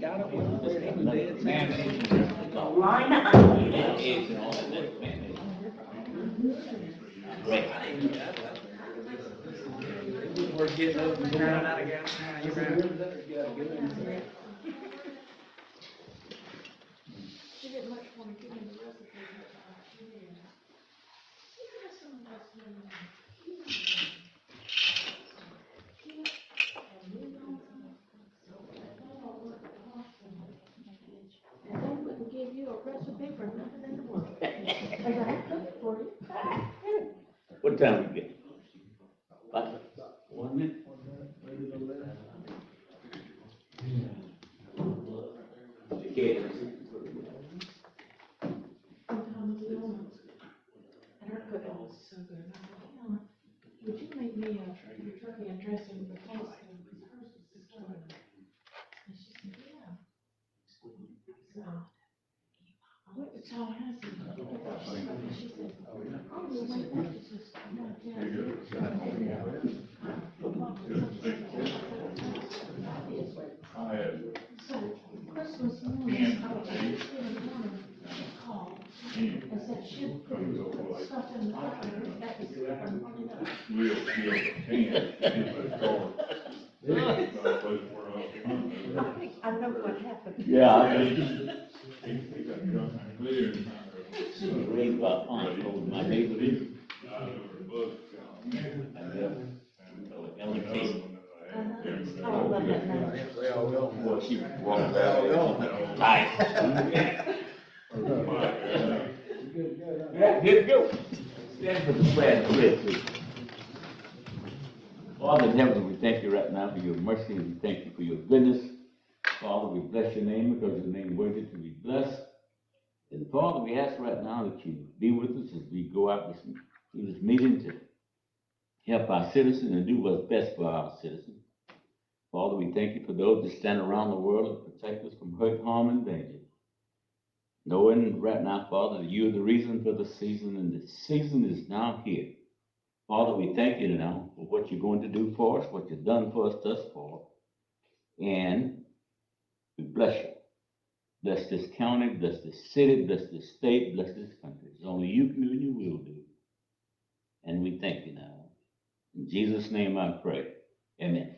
got it when the dead. Why not? Eggs and all that, that's man-made. Great. We're getting those ground out of gas. You're right. She didn't much want to give me the recipe. And they wouldn't give you a recipe for nothing in the world. I cooked it for you. What time we get? 5? 1 minute? Okay. Sometimes we don't. And her cooking was so good. I said, Helen, would you make me a turkey and dressing with toast? And hers was so good. And she said, yeah. So, it's all I said. She said, oh, you'll make that. She says, I'm not telling you. So, Christmas morning, Thanksgiving morning, she called and said she'd put stuff in the oven and that was I know what happened. Yeah, I mean, raised by aunt, told my neighbor this. Ellen Casey. Oh, I love that name. Boy, she walked out. Right. Yeah, here we go. Stand for the prayer, please. Father in heaven, we thank you right now for your mercy, and we thank you for your goodness. Father, we bless your name because your name is worthy to be blessed. And Father, we ask right now that you be with us as we go out through this meeting to help our citizens and do what's best for our citizens. Father, we thank you for those that stand around the world and protect us from hurt, harm, and danger. Knowing right now, Father, that you are the reason for the season, and the season is now here. Father, we thank you now for what you're going to do for us, what you've done for us thus far. And we bless you. Bless this county, bless this city, bless this state, bless this country. It's only you can do and you will do. And we thank you now. In Jesus' name I pray. Amen.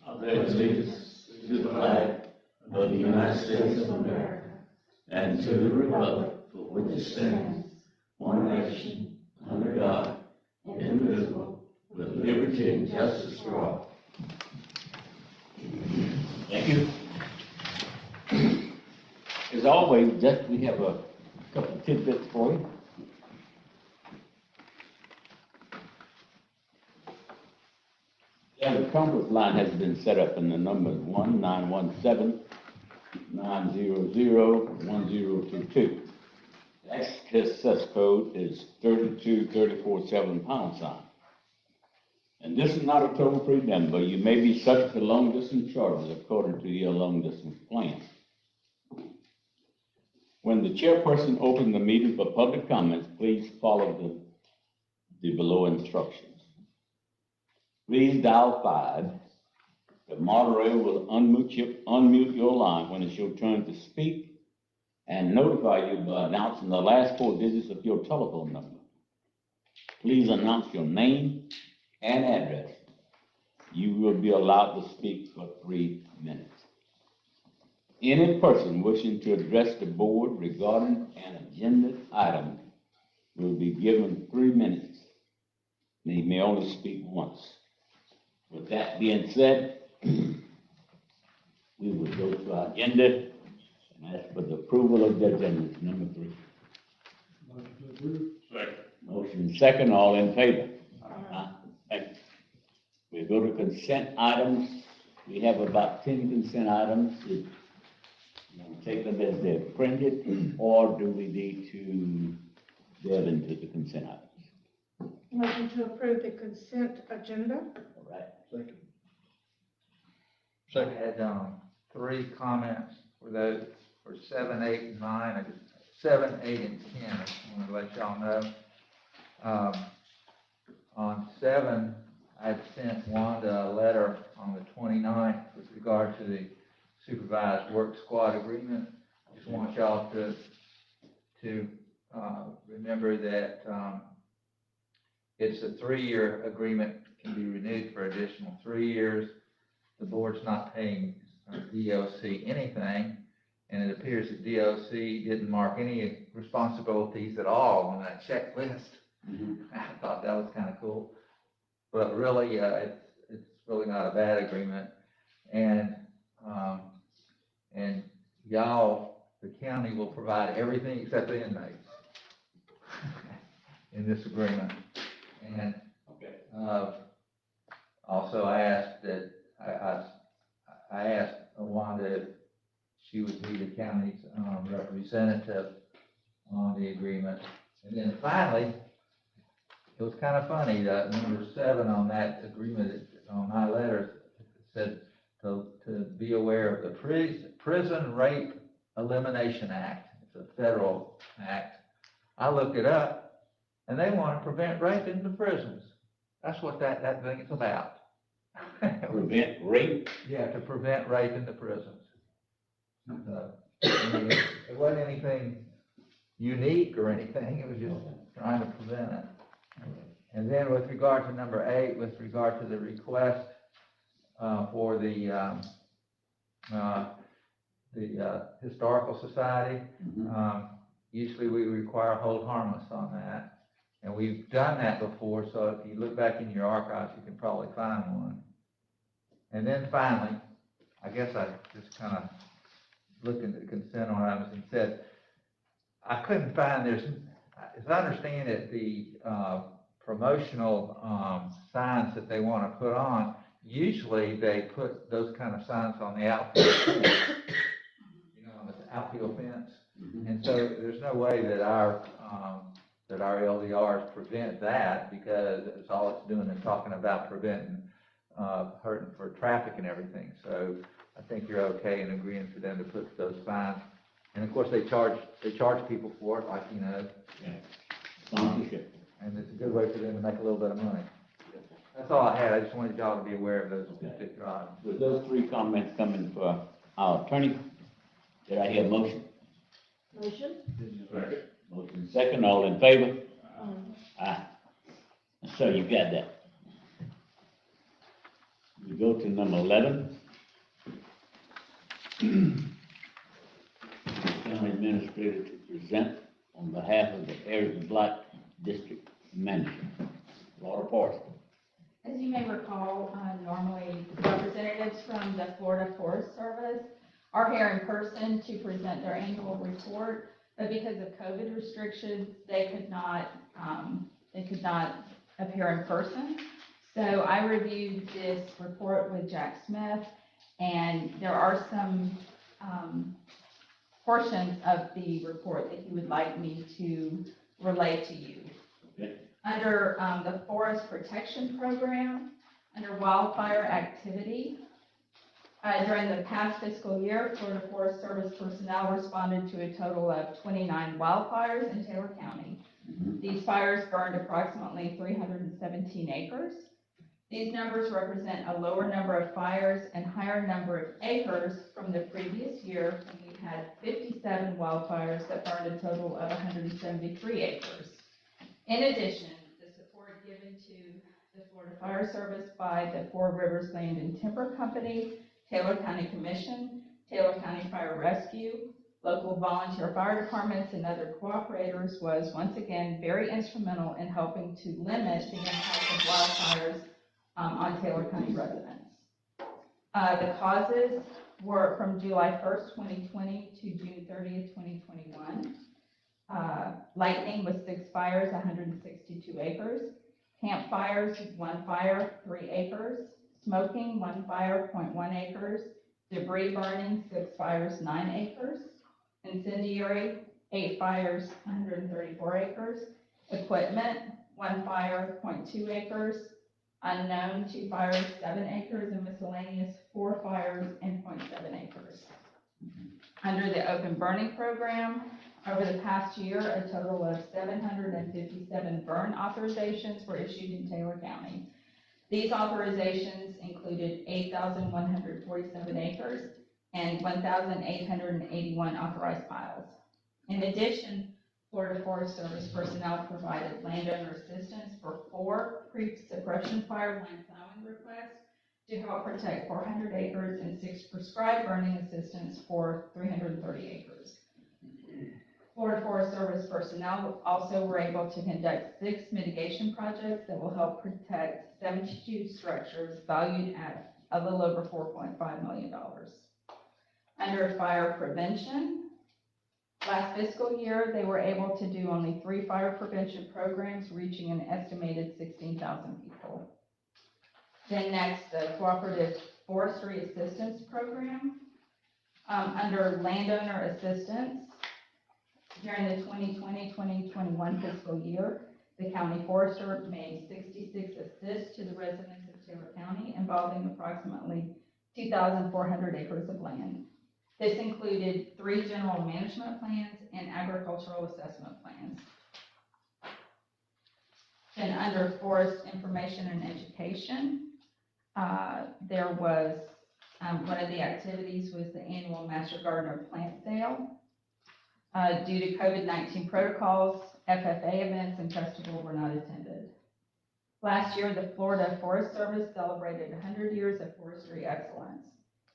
I pledge allegiance to the flag of the United States of America and to the republic for which it stands, one nation, under God, indivisible, with liberty and justice for all. Thank you. As always, we have a couple of tidbits for you. Yeah, the conference line has been set up, and the number is 1-917-900-1022. The access code is 32347 #. And this is not a toll-free number. You may be subject to long-distance charges according to your long-distance plan. When the chairperson opens the meeting for public comments, please follow the below instructions. Please dial 5. The moderator will unmute your line when it's your turn to speak and notify you by announcing the last 4 digits of your telephone number. Please announce your name and address. You will be allowed to speak for 3 minutes. Any person wishing to address the board regarding an agenda item will be given 3 minutes. They may only speak once. With that being said, we will go to our agenda and ask for the approval of the agenda, number 3. Second. Motion second, all in favor? Thank you. We go to consent items. We have about 10 consent items. You want to take them as they're printed, or do we need to delve into the consent items? Motion to approve the consent agenda. All right. I had 3 comments for those for 7, 8, and 9. 7, 8, and 10. I just want to let y'all know. On 7, I had sent Wanda a letter on the 29th with regard to the supervised work squad agreement. I just want y'all to remember that, it's a 3-year agreement, can be renewed for additional 3 years. The board's not paying DOC anything, and it appears that DOC didn't mark any responsibilities at all on that checklist. I thought that was kind of cool, but really, it's really not a bad agreement, and y'all, the county will provide everything except the inmates in this agreement. And also, I asked that I asked Wanda if she would be the county's representative on the agreement. And then finally, it was kind of funny that number 7 on that agreement, on my letter, said to be aware of the Prison Rape Elimination Act. It's a federal act. I looked it up, and they want to prevent rape in the prisons. That's what that thing is about. Prevent rape? Yeah, to prevent rape in the prisons. I mean, it wasn't anything unique or anything, it was just trying to prevent it. And then with regard to number 8, with regard to the request for the Historical Society, usually we require hold harmless on that. And we've done that before, so if you look back in your archives, you can probably find one. And then finally, I guess I just kind of looked into the consent items and said, I couldn't find, as I understand it, the promotional signs that they want to put on, usually they put those kind of signs on the outfield fence, on the outfield fence. And so there's no way that our LDRs prevent that, because it's all it's doing is talking about preventing hurting for traffic and everything. So I think you're okay in agreeing for them to put those signs. And of course, they charge people for it, like, Sponsorship. and it's a good way for them to make a little bit of money. That's all I had. I just wanted y'all to be aware of those particular items. With those 3 comments coming for our attorney, did I hear a motion? Motion? Motion second, all in favor? Aye. So you got that. We go to number 11. County Administrator to present on behalf of the Area Black District Manager, Laura Forrest. As you may recall, normally representatives from the Florida Forest Service are here in person to present their annual report, but because of COVID restrictions, they could not appear in person. So I reviewed this report with Jack Smith, and there are some portions of the report that he would like me to relay to you. Okay. Under the Forest Protection Program, under wildfire activity, during the past fiscal year, Florida Forest Service personnel responded to a total of 29 wildfires in Taylor County. These fires burned approximately 317 acres. These numbers represent a lower number of fires and higher number of acres from the previous year, when we had 57 wildfires that burned a total of 173 acres. In addition, the support given to the Florida Fire Service by the Four Rivers Land and Timber Company, Taylor County Commission, Taylor County Fire Rescue, local volunteer fire departments, and other cooperators was once again very instrumental in helping to limit the impact of wildfires on Taylor County residents. The causes were from July 1st, 2020 to June 30th, 2021. Lightning was 6 fires, 162 acres. Campfires, 1 fire, 3 acres. Smoking, 1 fire, 0.1 acres. Debris burning, 6 fires, 9 acres. Incendiary, 8 fires, 134 acres. Equipment, 1 fire, 0.2 acres. Unknown, 2 fires, 7 acres. And miscellaneous, 4 fires and 0.7 acres. Under the open burning program, over the past year, a total of 757 burn authorizations were issued in Taylor County. These authorizations included 8,147 acres and 1,881 authorized piles. In addition, Florida Forest Service personnel provided landowner assistance for 4 pre-suppression fire line plowing requests to help protect 400 acres and 6 prescribed burning assistance for 330 acres. Florida Forest Service personnel also were able to conduct 6 mitigation projects that will help protect 72 structures valued at a little over $4.5 million. Under fire prevention, last fiscal year, they were able to do only 3 fire prevention programs, reaching an estimated 16,000 people. Then next, the Cooperative Forestry Assistance Program. Under landowner assistance, during the 2020-2021 fiscal year, the county forester made 66 assists to the residents of Taylor County, involving approximately 2,400 acres of land. This included 3 general management plans and agricultural assessment plans. Then under forest information and education, there was, one of the activities was the annual Master Gardener plant sale. Due to COVID-19 protocols, FFA events and festival were not attended. Last year, the Florida Forest Service celebrated 100 years of forestry excellence.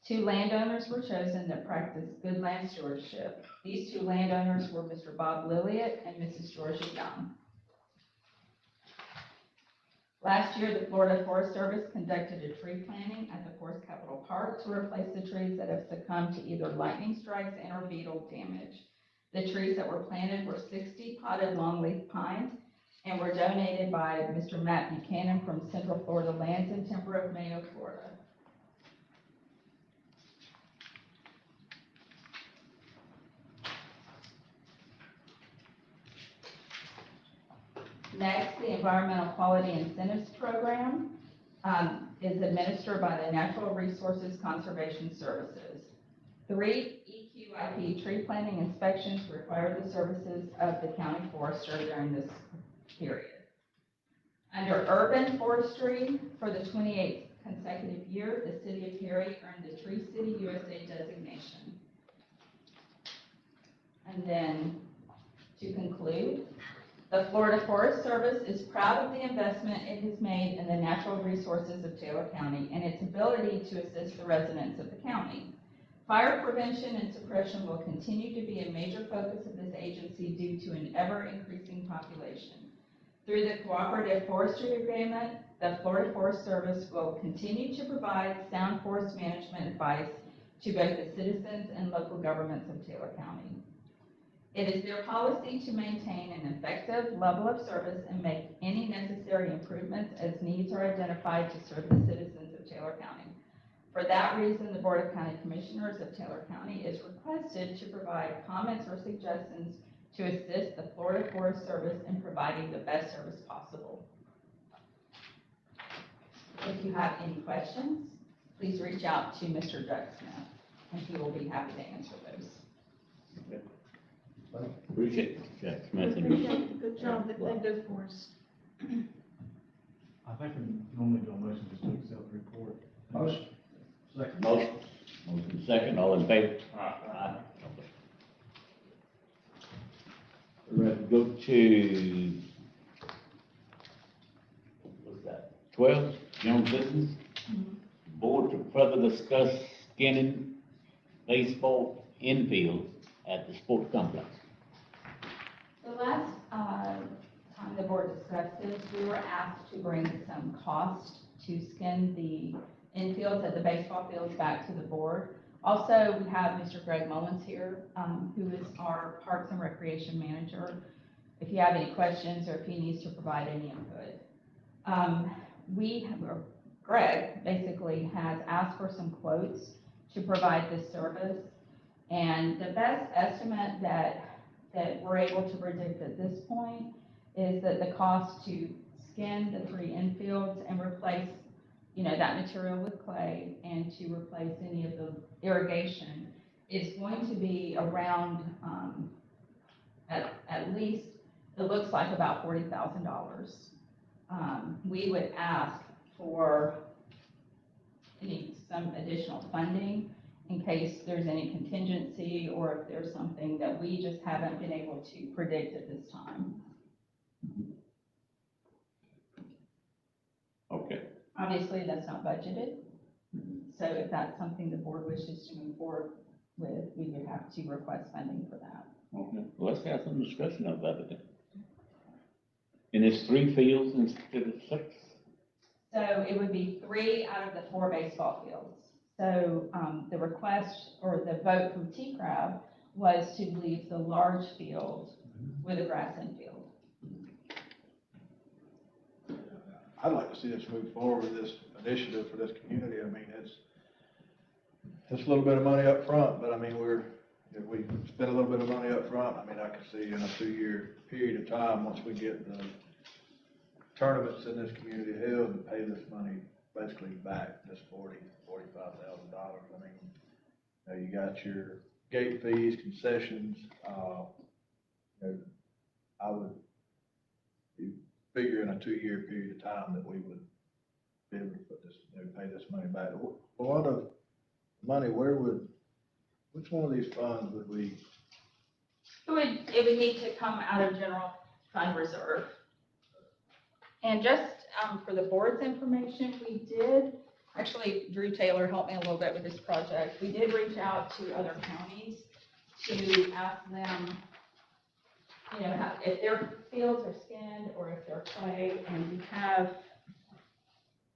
2 landowners were chosen that practiced good land stewardship. These 2 landowners were Mr. Bob Lilliot and Mrs. Georgia Young. Last year, the Florida Forest Service conducted a tree planting at the Forest Capital Park to replace the trees that have succumbed to either lightning strikes and or beetle damage. The trees that were planted were 60 potted longleaf pines and were donated by Mr. Matt Buchanan from Central Florida Lands and Timber of Mayo, Florida. Next, the Environmental Quality Incentives Program is administered by the Natural Resources Conservation Services. 3 EQIP tree planting inspections require the services of the county forester during this period. Under urban forestry, for the 28th consecutive year, the city of Perry earned the Tree City USA designation. And then, to conclude, the Florida Forest Service is proud of the investment it has made in the natural resources of Taylor County and its ability to assist the residents of the county. Fire prevention and suppression will continue to be a major focus of this agency due to an ever-increasing population. Through the Cooperative Forestry Agreement, the Florida Forest Service will continue to provide sound forest management advice to both the citizens and local governments of Taylor County. It is their policy to maintain an effective level of service and make any necessary improvements as needs are identified to serve the citizens of Taylor County. For that reason, the Board of County Commissioners of Taylor County is requested to provide comments or suggestions to assist the Florida Forest Service in providing the best service possible. If you have any questions, please reach out to Mr. Doug Smith, and he will be happy to answer those. Appreciate it, Jack Smith. Appreciate the good job that they do for us. I think we normally do a motion just to accept the report. Motion. Second. Motion second, all in favor? Aye. We're ready to go to, what's that, 12, general business? Board to further discuss skinning baseball infield at the sports complex. The last time the board discussed this, we were asked to bring some cost to skin the infields at the baseball fields back to the board. Also, we have Mr. Greg Mullins here, who is our Parks and Recreation Manager. If you have any questions or if he needs to provide any input. Greg basically has asked for some quotes to provide this service. And the best estimate that we're able to predict at this point is that the cost to skin the 3 infields and replace, that material with clay and to replace any of the irrigation is going to be around, at least, it looks like about $40,000. We would ask for some additional funding in case there's any contingency or if there's something that we just haven't been able to predict at this time. Okay, Obviously, that's not budgeted. So if that's something the board wishes to move forward with, we would have to request funding for that. okay, well, let's have some discussion about it then. And it's 3 fields instead of 6? So it would be 3 out of the 4 baseball fields. So, the request or the vote from T-Crab was to leave the large field with a grass infield. I'd like to see us move forward with this initiative for this community. I mean, it's a little bit of money up front, but I mean, if we spend a little bit of money up front, I mean, I can see in a 2-year period of time, once we get the tournaments in this community held, and pay this money basically back, this $45,000. I mean, you got your gate fees, concessions, I would figure in a 2-year period of time that we would be able to put this, pay this money back. A lot of money, which one of these funds would we? It would need to come out of general fund reserve. And just, for the board's information, we did, actually Drew Taylor helped me a little bit with this project. We did reach out to other counties to ask them, if their fields are skinned or if they're clay, and we have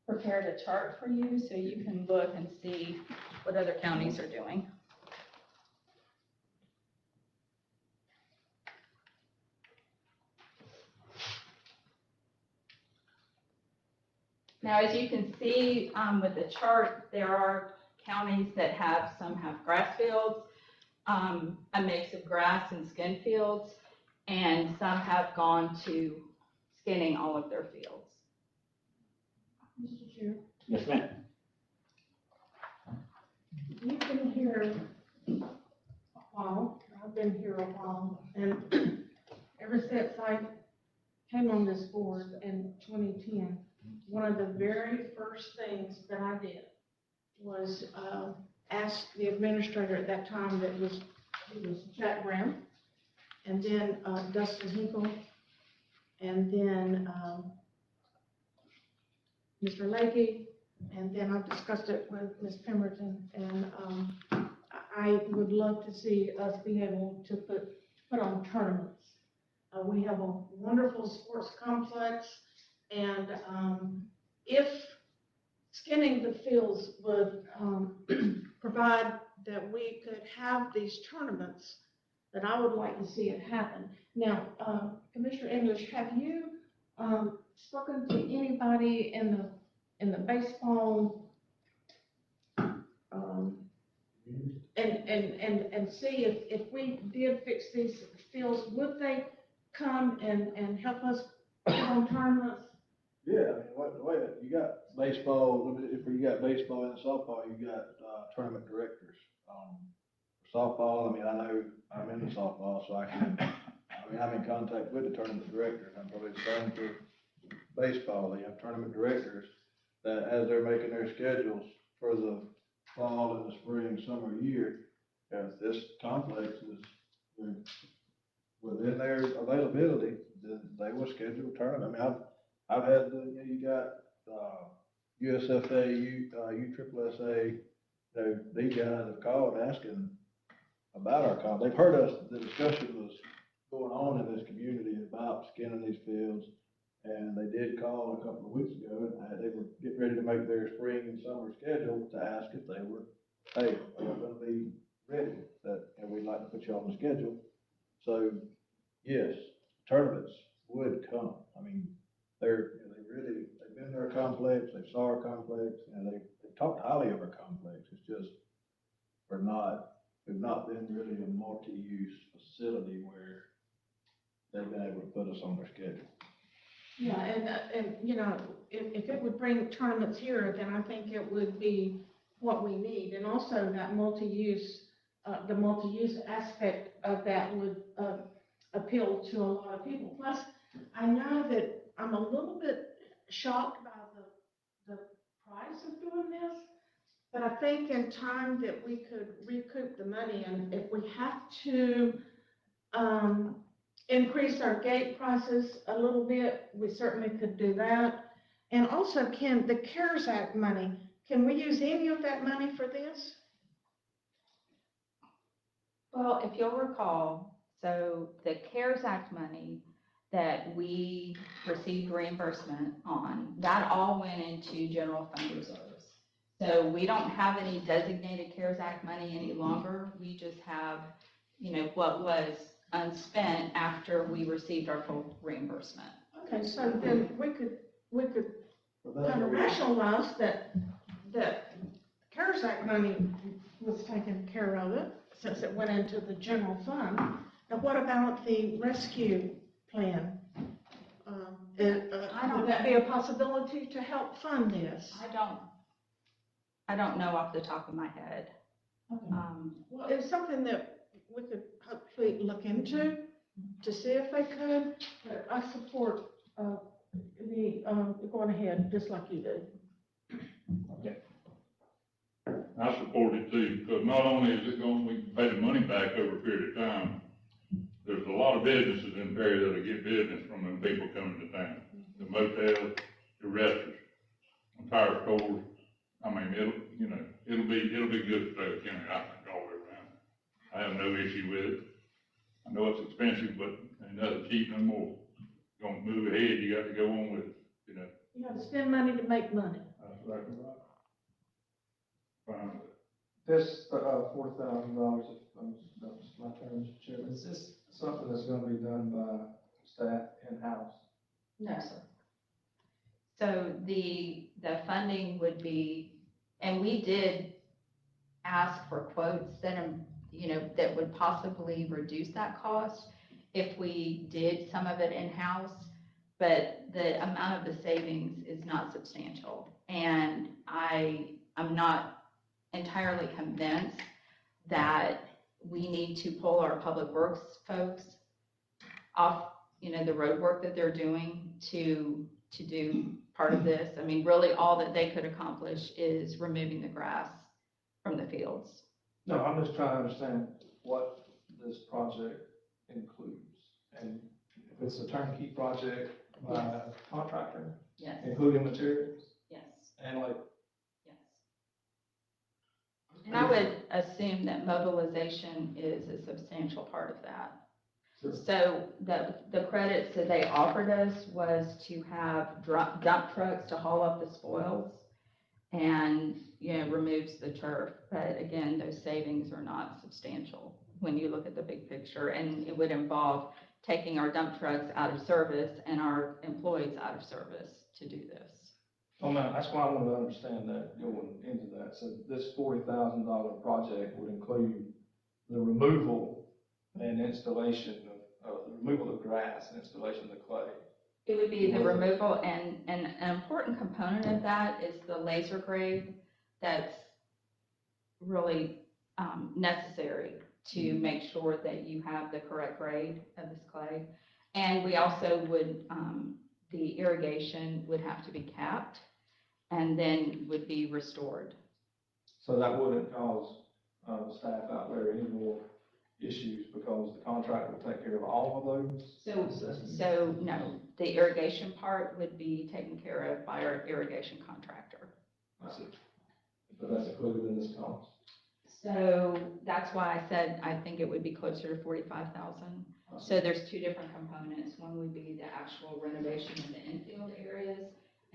prepared a chart for you so you can look and see what other counties are doing. Now, as you can see with the chart, there are counties that some have grass fields, a mix of grass and skin fields, and some have gone to skinning all of their fields. Mr. Chair, Yes, ma'am. you've been here a while, I've been here a while, and ever since I came on this board in 2010, one of the very first things that I did was ask the administrator at that time, it was Jack Brown, and then Dustin Hinkle, and then Mr. Lakey, and then I discussed it with Ms. Pemberton, and I would love to see us be able to put on tournaments. We have a wonderful sports complex, and if skinning the fields would provide that we could have these tournaments, then I would like to see it happen. Now, Commissioner English, have you spoken to anybody in the baseball and see if we did fix these fields, would they come and help us put on tournaments? Yeah, I mean, the way that you got baseball, if you got baseball and softball, you got tournament directors. Softball, I mean, I know I'm into softball, so I'm in contact with the tournament directors. I'm probably the same for baseball. They have tournament directors that, as they're making their schedules for the fall and the spring, summer, year, if this complex is within their availability, then they will schedule a tournament. I mean, I've had you got USFA, USSSA, these guys have called asking about our call. They've heard us, the discussion was going on in this community about skinning these fields, and they did call a couple of weeks ago, and they were getting ready to make their spring and summer schedule to ask if they were, hey, are you gonna be ready, and we'd like to put you on the schedule. So, yes, tournaments would come. I mean, they've been to our complex, they saw our complex, and they've talked highly of our complex. It's just, we've not been really a multi-use facility where they've been able to put us on their schedule. Yeah, and if it would bring tournaments here, then I think it would be what we need. And also that multi-use, the multi-use aspect of that would appeal to a lot of people. Plus, I know that I'm a little bit shocked by the price of doing this, but I think in time that we could recoup the money, and if we have to, increase our gate prices a little bit, we certainly could do that. And also, the CARES Act money, can we use any of that money for this? Well, if you'll recall, so the CARES Act money that we received reimbursement on, that all went into general fund reserves. So we don't have any designated CARES Act money any longer. We just have, what was unspent after we received our full reimbursement. Okay, so then we could kind of rationalize that CARES Act money was taken care of it, since it went into the general fund. Now, what about the rescue plan? Would that be a possibility to help fund this? I don't know off the top of my head. Okay. Well, it's something that we could hopefully look into to see if they could, but I support, going ahead, just like you did. I support it too, because not only is it going, we can pay the money back over a period of time, there's a lot of businesses in the area that'll get business from them people coming to town. The motels, the restaurants, the tire stores, I mean, it'll be good for Taylor County, I think, all the way around. I have no issue with it. I know it's expensive, but ain't nothing cheap no more. Gonna move ahead, you got to go on with it, You got to spend money to make money. That's exactly right. Fine with it. This, $4,000, that's my turn, Mr. Chairman, is this something that's gonna be done by staff in-house? No, sir. So the funding would be, and we did ask for quotes that, that would possibly reduce that cost if we did some of it in-house, but the amount of the savings is not substantial. And I'm not entirely convinced that we need to pull our public works folks off, the road work that they're doing to do part of this. I mean, really all that they could accomplish is removing the grass from the fields. No, I'm just trying to understand what this project includes. And if it's a turnkey project by a contractor, Yes, including materials yes, and like. yes. And I would assume that mobilization is a substantial part of that. Sure. So the credits that they offered us was to have dump trucks to haul up the spoils and, removes the turf. But again, those savings are not substantial when you look at the big picture. And it would involve taking our dump trucks out of service and our employees out of service to do this. Oh, man, that's why I wanted to understand that going into that. So this $40,000 project would include the removal and installation of the removal of grass and installation of the clay. It would be the removal, and an important component of that is the laser grade that's really necessary to make sure that you have the correct grade of this clay. And we also would, the irrigation would have to be capped and then would be restored. So that wouldn't cause the staff out there any more issues because the contractor will take care of all of those? So no, the irrigation part would be taken care of by our irrigation contractor. I see. But that's included in this cost? So that's why I said I think it would be closer to 45,000. So there's two different components. One would be the actual renovation of the infield areas,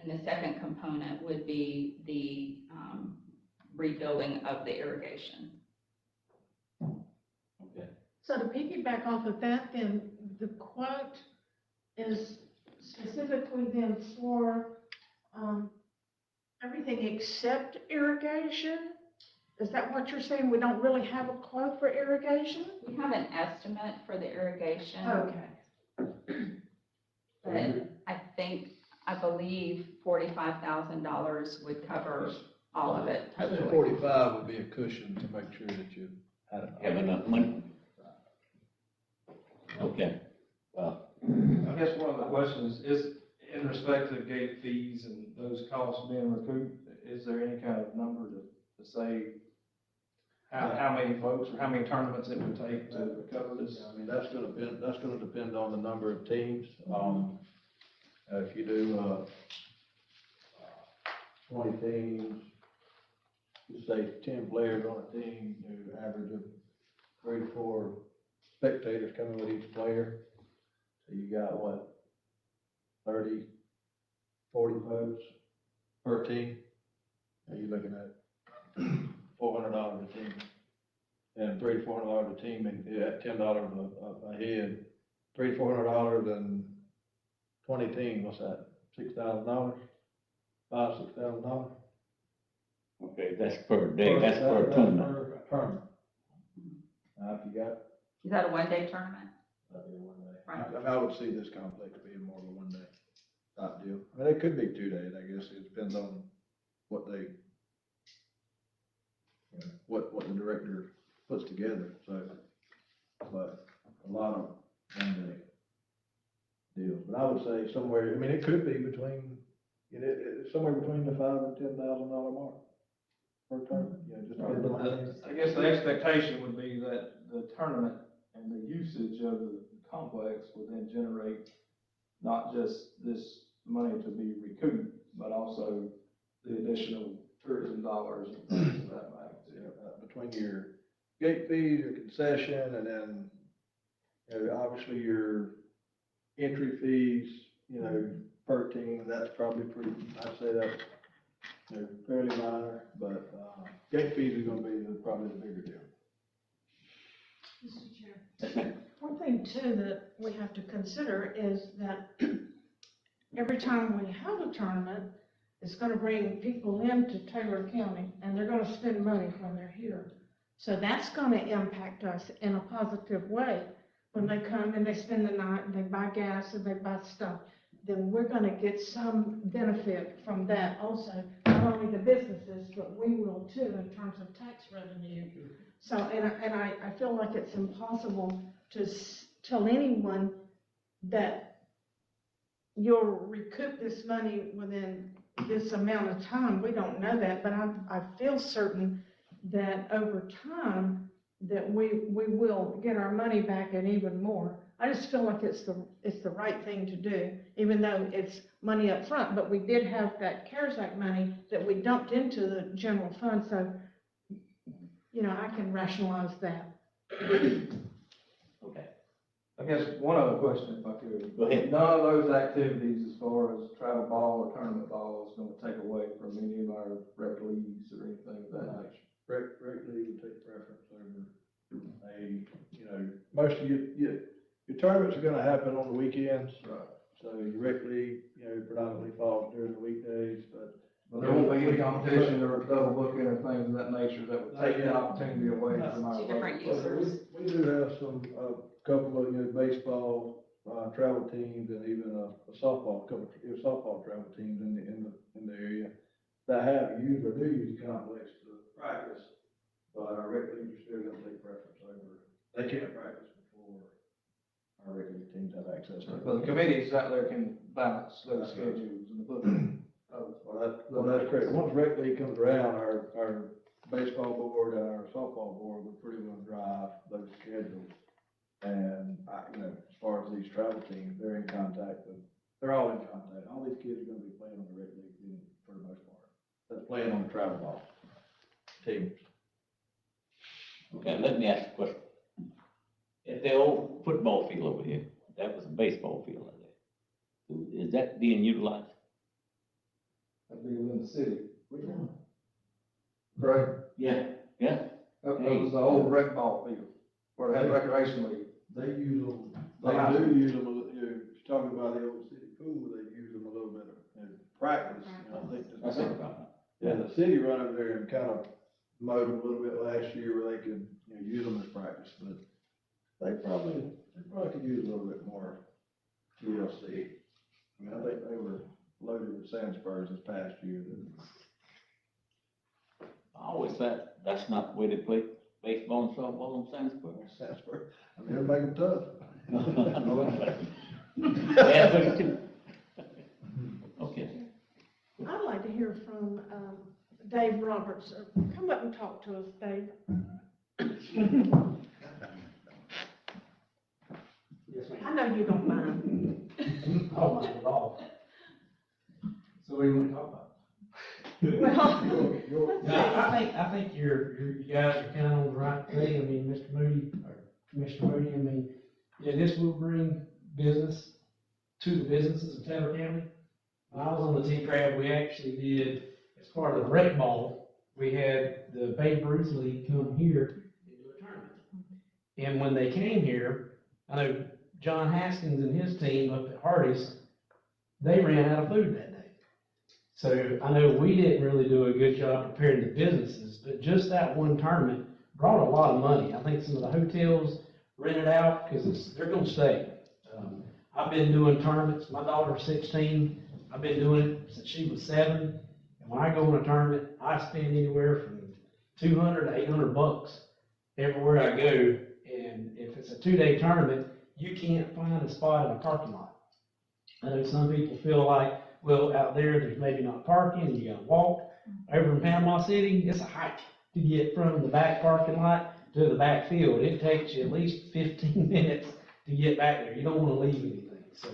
and the second component would be the rebuilding of the irrigation. So to piggyback off of that, then the quote is specifically then for, everything except irrigation? Is that what you're saying? We don't really have a quote for irrigation? We have an estimate for the irrigation. Okay. But I believe $45,000 would cover all of it. I think Hopefully. 45 would be a cushion to make sure that you had enough. Have enough money? Okay, well, I guess one of the questions is in respect to gate fees and those costs being recouped, is there any kind of number to say how many folks or how many tournaments it would take to cover this? I mean, that's gonna depend on the number of teams. If you do, 20 teams, you say 10 players on a team, you average of 3 to 4 spectators coming with each player. So you got what, 30, 40 votes per team? And you're looking at $400 a team. And $300 to $400 a team, and at $10 a head, $300 to $400 and 20 teams, what's that? $6,000? $6,000? Okay, that's per day, that's per tournament. Per tournament. Now, if you got, Is that a one-day tournament? that'd be a 1 day. Right. I mean, I would see this complex being more of a 1 day type deal. I mean, it could be 2 days, I guess, it depends on what they, you know, what the director puts together, so. But a lot of 1 day deals, but I would say somewhere, I mean, it could be between, you know, somewhere between the $5,000 and $10,000 mark per tournament, you know, just depends on how many. I guess the expectation would be that the tournament and the usage of the complex would then generate not just this money to be recouped, but also the additional tourism dollars and things of that magnitude. Between your gate fees, your concession, and then, you know, obviously your entry fees, you know, per team, that's probably pretty, I'd say that's, you know, fairly minor, but, gate fees are gonna be probably the bigger deal. Mr. Chair, one thing too that we have to consider is that every time we have a tournament, it's gonna bring people into Taylor County, and they're gonna spend money when they're here. So that's gonna impact us in a positive way. When they come and they spend the night, and they buy gas, and they buy stuff, then we're gonna get some benefit from that also. Not only the businesses, but we will too in terms of tax revenue. So, and I feel like it's impossible to tell anyone that you'll recoup this money within this amount of time. We don't know that, but I feel certain that over time, that we will get our money back and even more. I just feel like it's the right thing to do, even though it's money up front, but we did have that Karazak money that we dumped into the general fund, so, you know, I can rationalize that. Okay, I guess one other question, if I could. go ahead. None of those activities, as far as travel ball or tournament ball, is gonna take away from any of our rec leagues or anything of that nature. Rec league would take preference over you know, most of your tournaments are gonna happen on the weekends. Right. So your rec league, you know, predominantly falls during the weekdays, but. But there won't be any competition or double booking or things of that nature that would take the opportunity away from our. Two different local- users. We do have some, couple of, you know, baseball, travel teams and even a softball, softball travel teams in the area that have used or do use the complex to practice, but our rec leagues are still gonna take preference over, they can't practice before our rec league teams have access to it. But the committees out there can balance those schedules and the booking. Well, that's correct. Once rec league comes around, our baseball board and our softball board will pretty well drive those schedules. And you know, as far as these travel teams, they're in contact with, they're all in contact. All these kids are gonna be playing on the rec league team for the most part. That's playing on the travel ball teams. Okay, let me ask you a question. If the old football field over here, that was a baseball field out there, is that being utilized? That'd be within the city. Right. Yeah. Yeah, That was the old rec ball field, where they had recreation league. They use them, they do use them, you know, if you're talking about the old city pool, they use them a little bit of, you know, practice. And I think that's what I'm talking about. yeah, the city run over there and kind of mowed them a little bit last year where they could, you know, use them as practice, but they probably could use a little bit more TLC. I mean, I think they were loaded with sand spurs this past year. I always thought that's not the way they play baseball and softball on Sandsburg. Sand spur, I mean, it'll make them tough. Yeah, but it can. Okay. I'd like to hear from, Dave Roberts. Come up and talk to us, Dave. Yes, ma'am. I know you don't mind. I don't mind at all. So what do you want to talk about? Well, let's see. I think you guys are kind of on the right thing. I mean, Mr. Moody, or Commissioner Moody, I mean, yeah, this will bring business to the businesses of Taylor County. When I was on the T-Crab, we actually did, as part of the rec ball, we had the Babe Ruth League come here and do a tournament. And when they came here, I know John Haskins and his team up at Hardy's, they ran out of food that day. So I know we didn't really do a good job preparing the businesses, but just that one tournament brought a lot of money. I think some of the hotels rented out because they're gonna stay. I've been doing tournaments, my daughter's 16, I've been doing it since she was 7. And when I go on a tournament, I spend anywhere from $200 to $800 everywhere I go. And if it's a 2-day tournament, you can't find a spot in a parking lot. I know some people feel like, well, out there's maybe not parking, you gotta walk. Over in Panama City, it's a hike to get from the back parking lot to the back field. It takes you at least 15 minutes to get back there. You don't wanna leave anything. So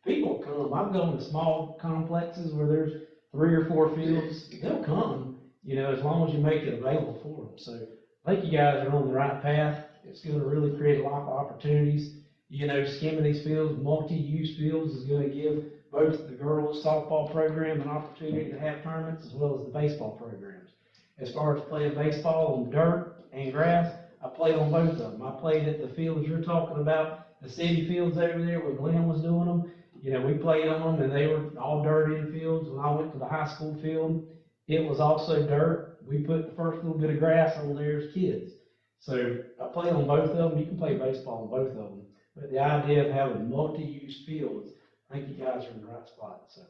people come, I've gone to small complexes where there's 3 or 4 fields, they'll come, you know, as long as you make it available for them. So I think you guys are on the right path. It's gonna really create a lot of opportunities. You know, skimming these fields, multi-use fields is gonna give both the girls softball program an opportunity to have tournaments as well as the baseball programs. As far as playing baseball on dirt and grass, I played on both of them. I played at the fields you're talking about, the city fields over there where Glenn was doing them. You know, we played on them and they were all dirt infields. When I went to the high school field, it was also dirt. We put the first little bit of grass on there as kids. So I played on both of them. You can play baseball on both of them. But the idea of having multi-use fields, I think you guys are in the right spot, so.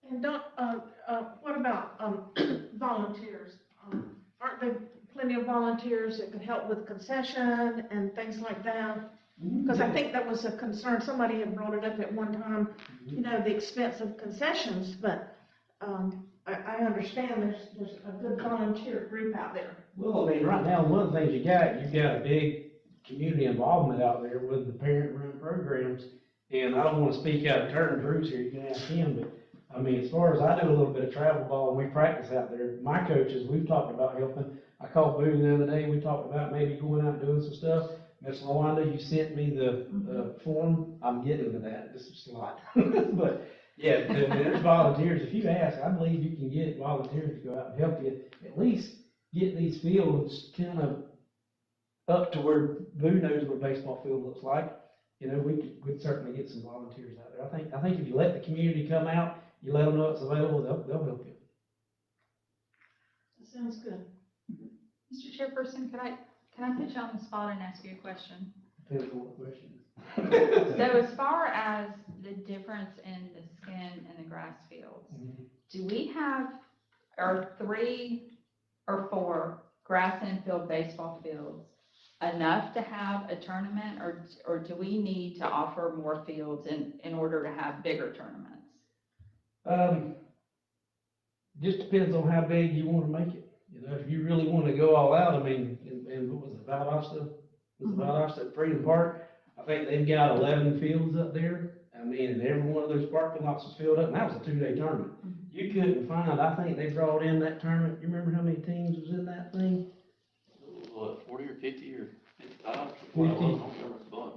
And don't, what about, volunteers? Aren't there plenty of volunteers that could help with concession and things like that? Because I think that was a concern, somebody had brought it up at one time, you know, the expense of concessions, but, I understand there's a good volunteer group out there. Well, I mean, right now, one of the things you've got a big community involvement out there with the parent-run programs. And I don't want to speak out of turn, Drew's here, you can ask him, but, I mean, as far as I do a little bit of travel ball and we practice out there, my coaches, we've talked about helping. I called Boo the other day, we talked about maybe going out and doing some stuff. Miss LaWanda, you sent me the form, I'm getting to that, this is a lot. But, yeah, there's volunteers, if you ask, I believe you can get volunteers to go out and help you, at least get these fields kind of up to where Boo knows what a baseball field looks like. You know, we'd certainly get some volunteers out there. I think if you let the community come out, you let them know it's available, they'll help you. That sounds good. Mr. Chairperson, can I put you on the spot and ask you a question? Depends on what the question is. So as far as the difference in the skin and the grass fields, do we have, or 3 or 4 grass infield baseball fields enough to have a tournament, or do we need to offer more fields in order to have bigger tournaments? Just depends on how big you want to make it. You know, if you really want to go all out, I mean, and what was it, Valdosta? Was it Valdosta at Freedom Park? I think they've got 11 fields up there. I mean, and every one of those parking lots was filled up, and that was a 2-day tournament. You couldn't find, I think they brought in that tournament, you remember how many teams was in that thing? What, 40 or 50 or 55? 50.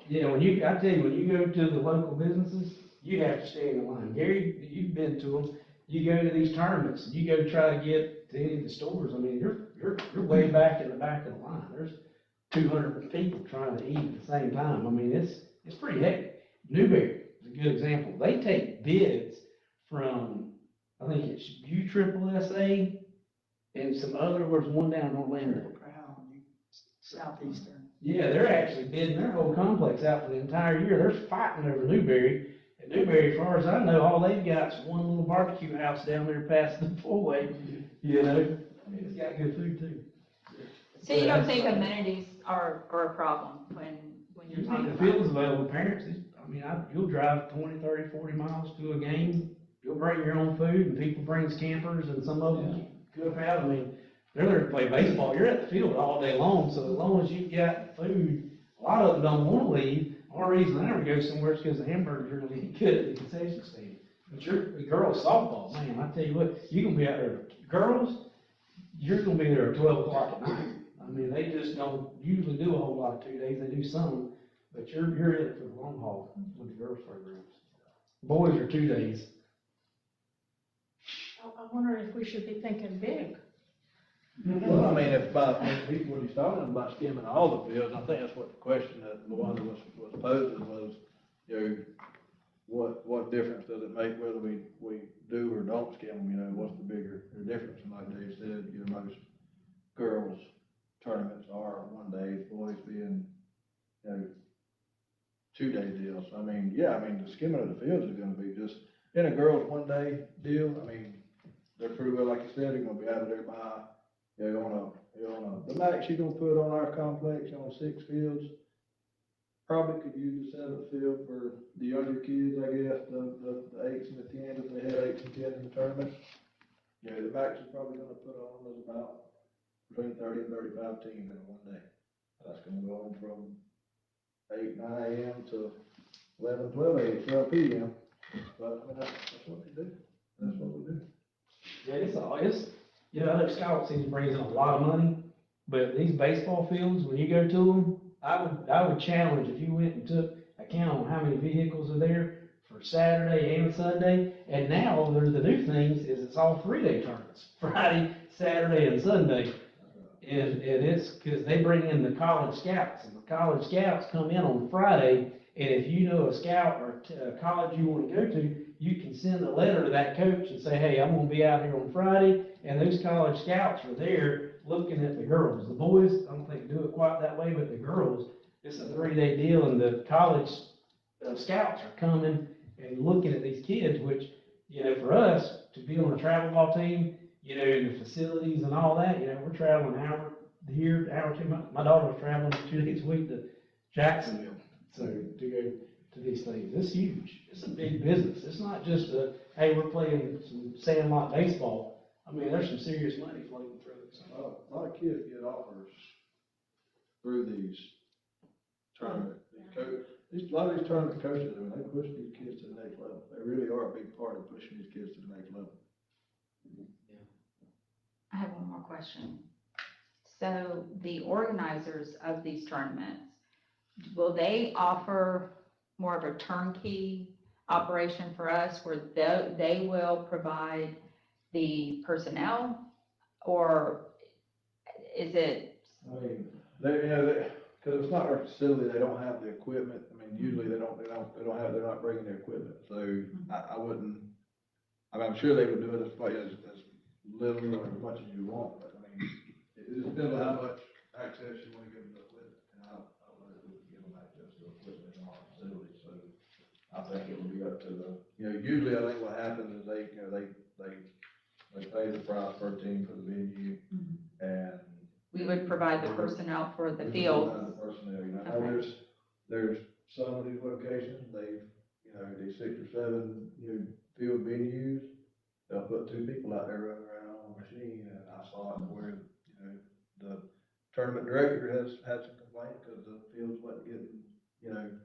Yeah, when you go to the local businesses, you have to stay in the line. Gary, you've been to them. You go to these tournaments, and you go try to get to any of the stores. I mean, you're way back in the back of the line. There's 200 people trying to eat at the same time. I mean, it's pretty hectic. Newberry is a good example. They take bids from, I think it's USSSA and some other, there's one down in Orlando. Southeastern. Yeah, they're actually bidding their whole complex out for the entire year. They're fighting over Newberry. And Newberry, as far as I know, all they've got is one little barbecue house down there past the four-way, you know. It's got good food too. So you don't think amenities are a problem when you're You talking think about? the field's available, parents, I mean, you'll drive 20, 30, 40 miles to a game, you'll bring your own food, and people brings campers, and some of them cook out, I mean, they're there to play baseball, you're at the field all day long, so as long as you've got food, a lot of them don't wanna leave. The only reason I never go somewhere is because the hamburgers are really good at the concession stand. But the girls softball, man, I tell you what, you gonna be out there, girls, you're gonna be there at 12 o'clock at night. I mean, they just don't usually do a whole lot of 2 days, they do some, but you're in it for the long haul with the girls programs. Boys are 2 days. I wonder if we should be thinking big. Well, I mean, when he's talking about skimming all the fields, I think that's what the question that Luanda was posing was, you know, what difference does it make whether we do or don't skim them, you know, what's the bigger difference? And like Dave said, you know, most girls tournaments are 1 day, boys being, you know, 2 day deals. I mean, yeah, I mean, the skimming of the fields is gonna be just, in a girls 1 day deal, I mean, they're pretty well, like you said, they're gonna be out of there by, you know, the max you're gonna put on our complex on 6 fields, probably could use the 7th field for the younger kids, I guess, the 8s and the 10s, if they had 8s and 10s in the tournament. Yeah, the max you're probably gonna put on is about between 30 and 35 teams in 1 day. That's gonna go on from 8, 9 AM to 11, 12 AM, 12 PM. But, I mean, that's what they do. That's what we do. Yeah, it's, you know, I know Scout seems brings in a lot of money, but these baseball fields, when you go to them, I would challenge if you went and took account on how many vehicles are there for Saturday and Sunday, and now there's the new things is it's all 3-day tournaments, Friday, Saturday, and Sunday. And it's, cause they bring in the college scouts, and the college scouts come in on Friday, and if you know a scout or a college you wanna go to, you can send a letter to that coach and say, hey, I'm gonna be out here on Friday, and those college scouts are there looking at the girls. The boys, I don't think do it quite that way, but the girls, it's a 3-day deal, and the college scouts are coming and looking at these kids, which, you know, for us, to be on a travel ball team, you know, the facilities and all that, you know, we're traveling an hour here, an hour to, my daughter was traveling 2 days a week to Jacksonville, so to go to these things. It's huge. It's a big business. It's not just hey, we're playing some sandlot baseball. I mean, there's some serious money floating through it. So. A lot of kids get offers through these tournaments. A lot of these tournament coaches, I mean, they push these kids to the next level. They really are a big part of pushing these kids to the next level. I have one more question. So the organizers of these tournaments, will they offer more of a turnkey operation for us where they will provide the personnel, or is it? I mean, because it's not our facility, they don't have the equipment. I mean, usually they're not bringing the equipment. So I wouldn't, I mean, I'm sure they would do it as little or as much as you want, but I mean, it depends on how much access you want to give them to equipment. And I don't know if we can give them access to equipment in our facility, so I think it would be up to usually I think what happens is they pay the price per team for the venue, and We would provide the personnel for the field. The personnel, you know, I know there's some of these locations, these 6 or 7, field venues, they'll put 2 people out there running around on a machine, and I saw it where, the tournament director has had some complaints because the fields wasn't getting,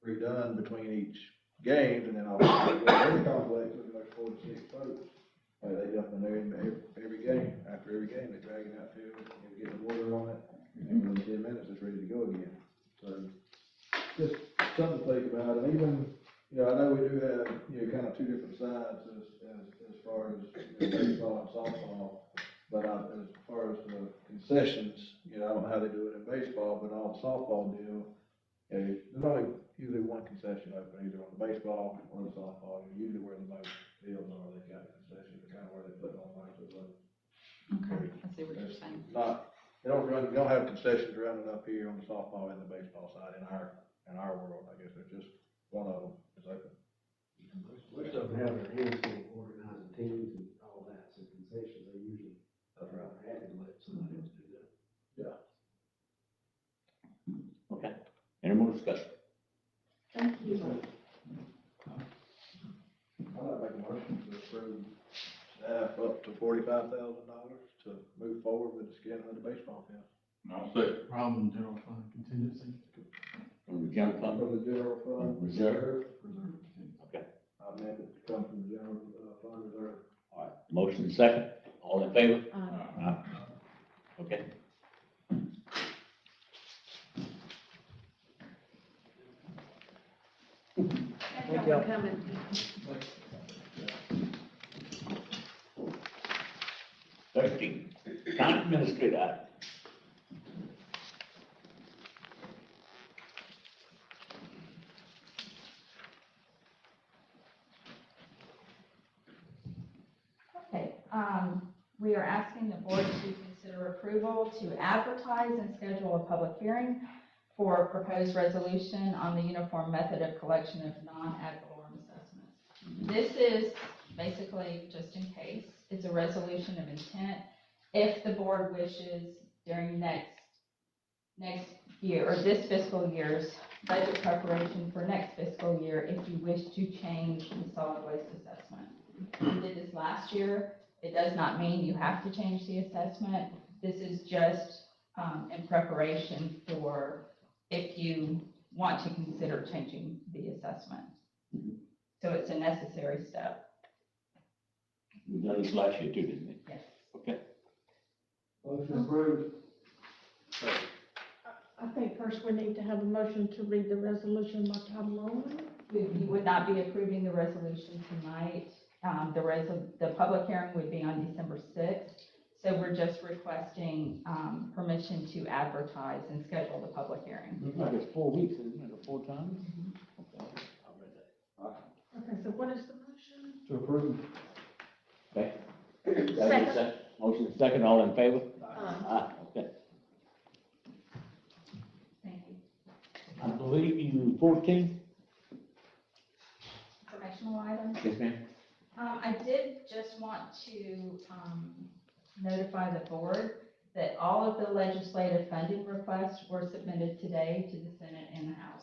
redone between each game, and then all every complex, like 4 to 6 folks. They jump in there every game, after every game, they drag it out field, get the water on it, and within 10 minutes, it's ready to go again. So, just something to think about, and even, I know we do have, kind of 2 different sides as far as baseball and softball, but as far as the concessions, I don't know how they do it in baseball, but on the softball deal, there's only usually 1 concession open, either on the baseball or the softball, usually where the most fields are, they've got concessions, kind of where they put on most of them. Okay, I see what you're saying. We don't have concessions running up here on the softball and the baseball side in our world. I guess there's just one of them is open. Most of them have their hands full organizing teams and all that, so concessions, they usually are happy to let somebody else do that. Yeah. Okay, any more discussion? Thank you. I'm not making $45,000 to move forward with the skinning of the baseball field. And I'll say, From the general fund contingency. From the general fund, From the general fund. reserve? I meant it to come from the general, fund reserve. All right, motion second, all in favor? Aye. Okay. Thank y'all for coming. Thirteen, county administrator item. Okay, we are asking the board to consider approval to advertise and schedule a public hearing for proposed resolution on the uniform method of collection of non-ad valorem assessments. This is basically, just in case, it's a resolution of intent. If the board wishes during next year, or this fiscal year's budget preparation for next fiscal year, if you wish to change the solid waste assessment. We did this last year. It does not mean you have to change the assessment. This is just in preparation for if you want to consider changing the assessment. So it's a necessary step. We done this last year too, didn't we? Yes. Okay. Motion approved. I think first we need to have a motion to read the resolution by title only. You would not be approving the resolution tonight. The public hearing would be on December 6th. So we're just requesting permission to advertise and schedule the public hearing. Looks like it's 4 weeks, isn't it, or 4 times? Okay, I'll read that. Okay, so what is the motion? To approve. Okay. Second. Motion second, all in favor? Aye. Okay. Thank you. I believe you 14? Informational items. Yes, ma'am. I did just want to notify the board that all of the legislative funding requests were submitted today to the Senate and the House.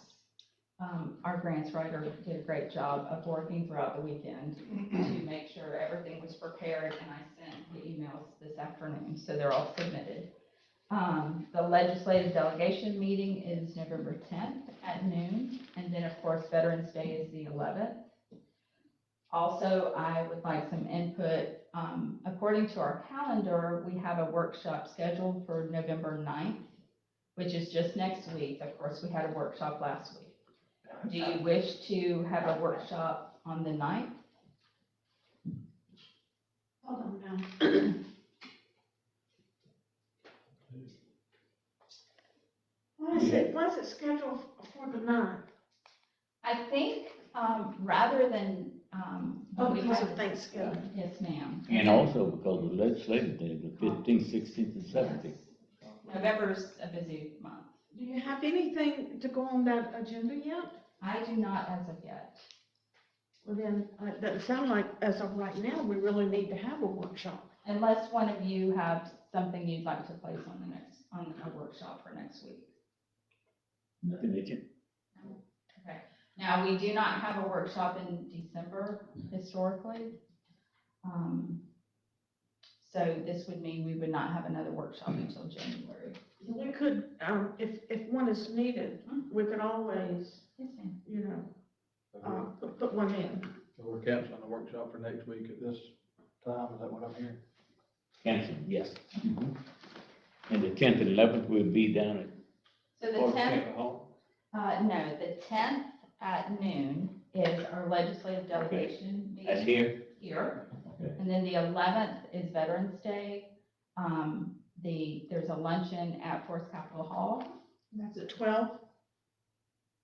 Our grants writer did a great job of working throughout the weekend to make sure everything was prepared, and I sent the emails this afternoon, so they're all submitted. The legislative delegation meeting is November 10th at noon, and then, of course, Veterans Day is the 11th. Also, I would like some input. According to our calendar, we have a workshop scheduled for November 9th, which is just next week. Of course, we had a workshop last week. Do you wish to have a workshop on the 9th? Hold on now. Why is it scheduled for the 9th? I think, rather than, Oh, we because have- of Thanksgiving. Yes, ma'am. And also because of the legislative day, the 15th, 16th, and 17th. November's a busy month. Do you have anything to go on that agenda yet? I do not as of yet. Well, then, it doesn't sound like, as of right now, we really need to have a workshop. Unless one of you have something you'd like to place on a workshop for next week. Nothing that you, Okay. Now, we do not have a workshop in December historically. So this would mean we would not have another workshop until January. We could, if one is needed, we could always, Yes, ma'am. you know, put one in. So we're canceling the workshop for next week at this time, is that what I'm hearing? cancel, yes. And the 10th and 11th will be down at So the Fort 10th, Campbell Hall. no, the 10th at noon is our legislative delegation That's meeting here. here. Okay. And then the 11th is Veterans Day. There's a luncheon at Forest Capitol Hall. That's at 12?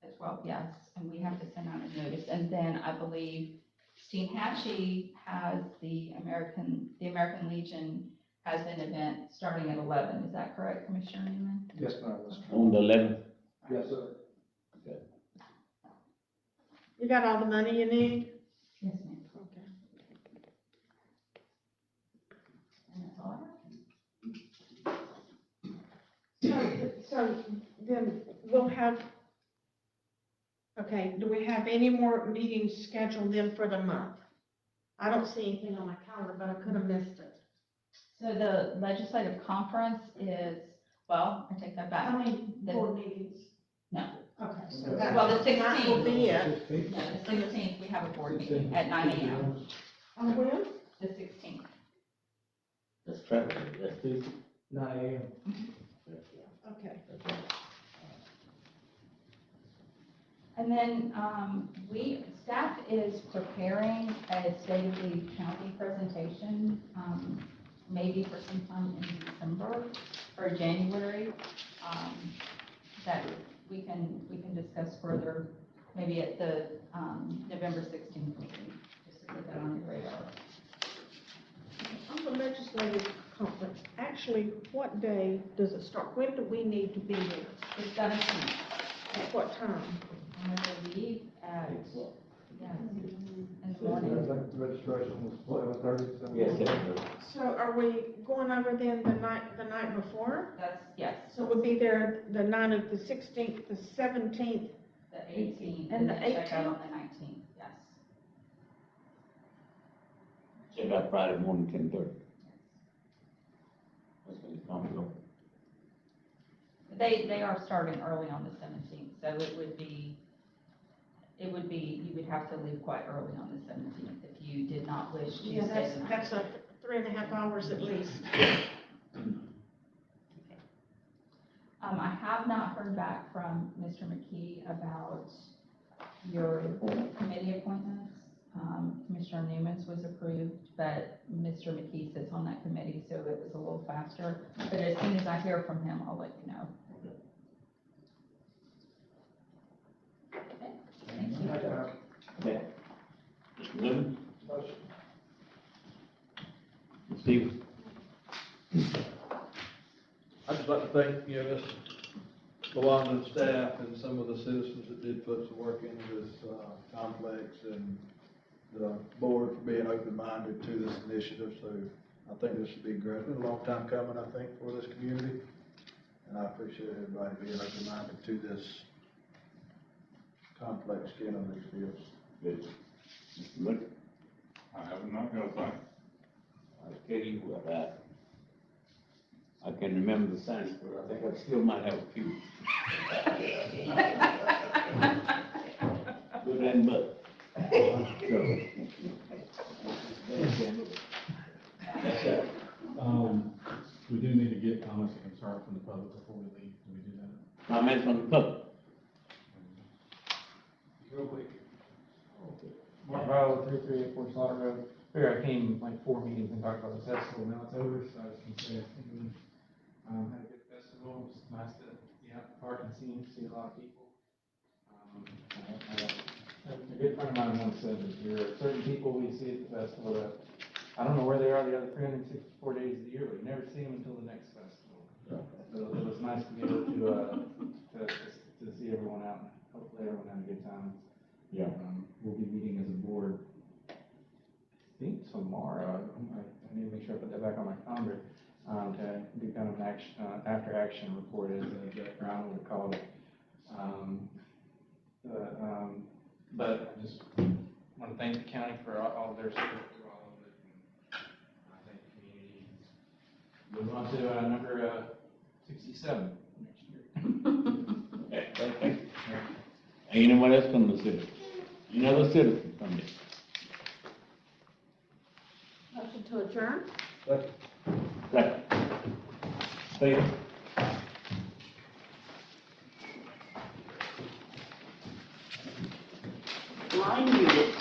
As well, yes, and we have to send out a notice. And then I believe Steve Hatchie has the American Legion has an event starting at 11. Is that correct, Commissioner Newman? Yes, ma'am. On the 11th. Yes, sir. You got all the money you need? Yes, ma'am. Okay. And that's all I have. So then we'll have, okay, do we have any more meetings scheduled then for the month? I don't see anything on my calendar, but I could have missed it. So the legislative conference is, well, I take that How back. many The- board meetings? No. Okay, so Well, that. Well, the tonight will 16th. be it. No, the 16th, we have a board meeting at 9 AM. On when? The 16th. That's Friday, that's Tuesday. 9 AM. Okay. And then, staff is preparing a State of the County presentation, maybe for sometime in December or January, that we can discuss further, maybe at the, November 16th meeting, just to put that on your radar. On the legislative conference, actually, what day does it start? When do we need to be there? The 17th, At what time? I believe at, yeah, in the morning. Registration was 11:30. Yes, sir. So are we going over then the night before? That's, yes, So we'll be there the night of the 16th, the 17th, the 18th, And the then check out on the 19th, yes. Check out Friday morning, 10:30. That's when it's coming. They are starting early on the 17th, so it would be, you would have to leave quite early on the 17th if you did not wish to yeah, stay the night. that's a 3.5 hours at least. I have not heard back from Mr. McKee about your committee appointments. Commissioner Newman's was approved, but Mr. McKee sits on that committee, so it was a little faster. But as soon as I hear from him, I'll let you know. Okay, thank you. Okay. Mr. Lemon? Steve? I'd just like to thank, Ms. LaWanda and staff and some of the citizens that did put some work into this, complex, and the board for being open-minded to this initiative, so I think this should be great. It's been a long time coming, I think, for this community, and I appreciate everybody being open-minded to this complex skin on these fields. Good. Mr. Wood? I have not got a thing. I tell you what, I can remember the signs, but I think I still might have a few. Good and bad. We do need to get comments and concerns from the public before we leave. Do we do that? Comments from the public? Real quick. Mark Viola, 3384 Slaughter Road. Here, I came like 4 meetings and talked about the festival, now it's over, so I was gonna say, I think we, had a good festival, it was nice to be out in the park and see a lot of people. A good friend of mine once said that there are certain people we see at the festival that, I don't know where they are the other 364 days of the year, but you never see them until the next festival. So it was nice to be able to see everyone out, and hopefully everyone had a good time. Yeah. We'll be meeting as a board, I think tomorrow, I need to make sure I put that back on my calendar, to do kind of an action, after action report, as Jeff Brown would have called it. But I just want to thank the county for all their support through all of it, and I thank the community. Move on to, number, 67 next year. Okay, thank you. Anyone else from the city? Any other citizen from this? Motion to adjourn? Second. Steve? Line muted.